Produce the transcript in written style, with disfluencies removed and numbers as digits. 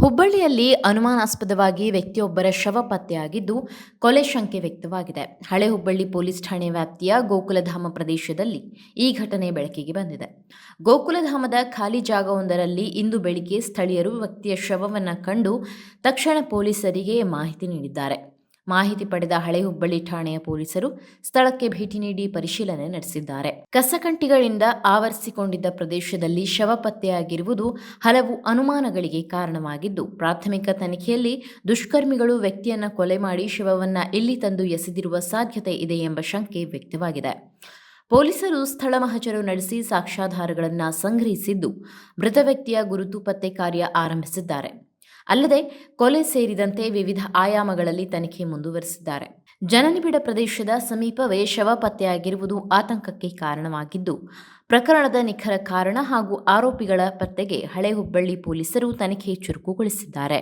ಹುಬ್ಬಳ್ಳಿಯಲ್ಲಿ ಅನುಮಾನಾಸ್ಪದವಾಗಿ ವ್ಯಕ್ತಿಯೊಬ್ಬರ ಶವ ಪತ್ತೆಯಾಗಿದ್ದು, ಕೊಲೆ ಶಂಕೆ ವ್ಯಕ್ತವಾಗಿದೆ. ಹಳೆ ಹುಬ್ಬಳ್ಳಿ ಪೊಲೀಸ್ ಠಾಣೆ ವ್ಯಾಪ್ತಿಯ ಗೋಕುಲಧಾಮ ಪ್ರದೇಶದಲ್ಲಿ ಈ ಘಟನೆ ಬೆಳಕಿಗೆ ಬಂದಿದೆ. ಗೋಕುಲಧಾಮದ ಖಾಲಿ ಜಾಗವೊಂದರಲ್ಲಿ ಇಂದು ಬೆಳಿಗ್ಗೆ ಸ್ಥಳೀಯರು ವ್ಯಕ್ತಿಯ ಶವವನ್ನು ಕಂಡು ತಕ್ಷಣ ಪೊಲೀಸರಿಗೆ ಮಾಹಿತಿ ನೀಡಿದ್ದಾರೆ. ಮಾಹಿತಿ ಪಡೆದ ಹಳೆ ಹುಬ್ಬಳ್ಳಿ ಠಾಣೆಯ ಪೊಲೀಸರು ಸ್ಥಳಕ್ಕೆ ಭೇಟಿ ನೀಡಿ ಪರಿಶೀಲನೆ ನಡೆಸಿದ್ದಾರೆ. ಕಸಕಂಟಿಗಳಿಂದ ಆವರಿಸಿಕೊಂಡಿದ್ದ ಪ್ರದೇಶದಲ್ಲಿ ಶವ ಪತ್ತೆಯಾಗಿರುವುದು ಹಲವು ಅನುಮಾನಗಳಿಗೆ ಕಾರಣವಾಗಿದ್ದು, ಪ್ರಾಥಮಿಕ ತನಿಖೆಯಲ್ಲಿ ದುಷ್ಕರ್ಮಿಗಳು ವ್ಯಕ್ತಿಯನ್ನ ಕೊಲೆ ಮಾಡಿ ಶವವನ್ನ ಇಲ್ಲಿ ತಂದು ಎಸೆದಿರುವ ಸಾಧ್ಯತೆ ಇದೆ ಎಂಬ ಶಂಕೆ ವ್ಯಕ್ತವಾಗಿದೆ. ಪೊಲೀಸರು ಸ್ಥಳ ಮಹಜರು ನಡೆಸಿ ಸಾಕ್ಷ್ಯಾಧಾರಗಳನ್ನು ಸಂಗ್ರಹಿಸಿದ್ದು, ಮೃತ ವ್ಯಕ್ತಿಯ ಗುರುತು ಪತ್ತೆ ಕಾರ್ಯ ಆರಂಭಿಸಿದ್ದಾರೆ. ಅಲ್ಲದೆ ಕೊಲೆ ಸೇರಿದಂತೆ ವಿವಿಧ ಆಯಾಮಗಳಲ್ಲಿ ತನಿಖೆ ಮುಂದುವರೆಸಿದ್ದಾರೆ. ಜನನಿಬಿಡ ಪ್ರದೇಶದ ಸಮೀಪವೇ ಶವ ಪತ್ತೆಯಾಗಿರುವುದು ಆತಂಕಕ್ಕೆ ಕಾರಣವಾಗಿದ್ದು, ಪ್ರಕರಣದ ನಿಖರ ಕಾರಣ ಹಾಗೂ ಆರೋಪಿಗಳ ಪತ್ತೆಗೆ ಹಳೆ ಹುಬ್ಬಳ್ಳಿ ಪೊಲೀಸರು ತನಿಖೆ ಚುರುಕುಗೊಳಿಸಿದ್ದಾರೆ.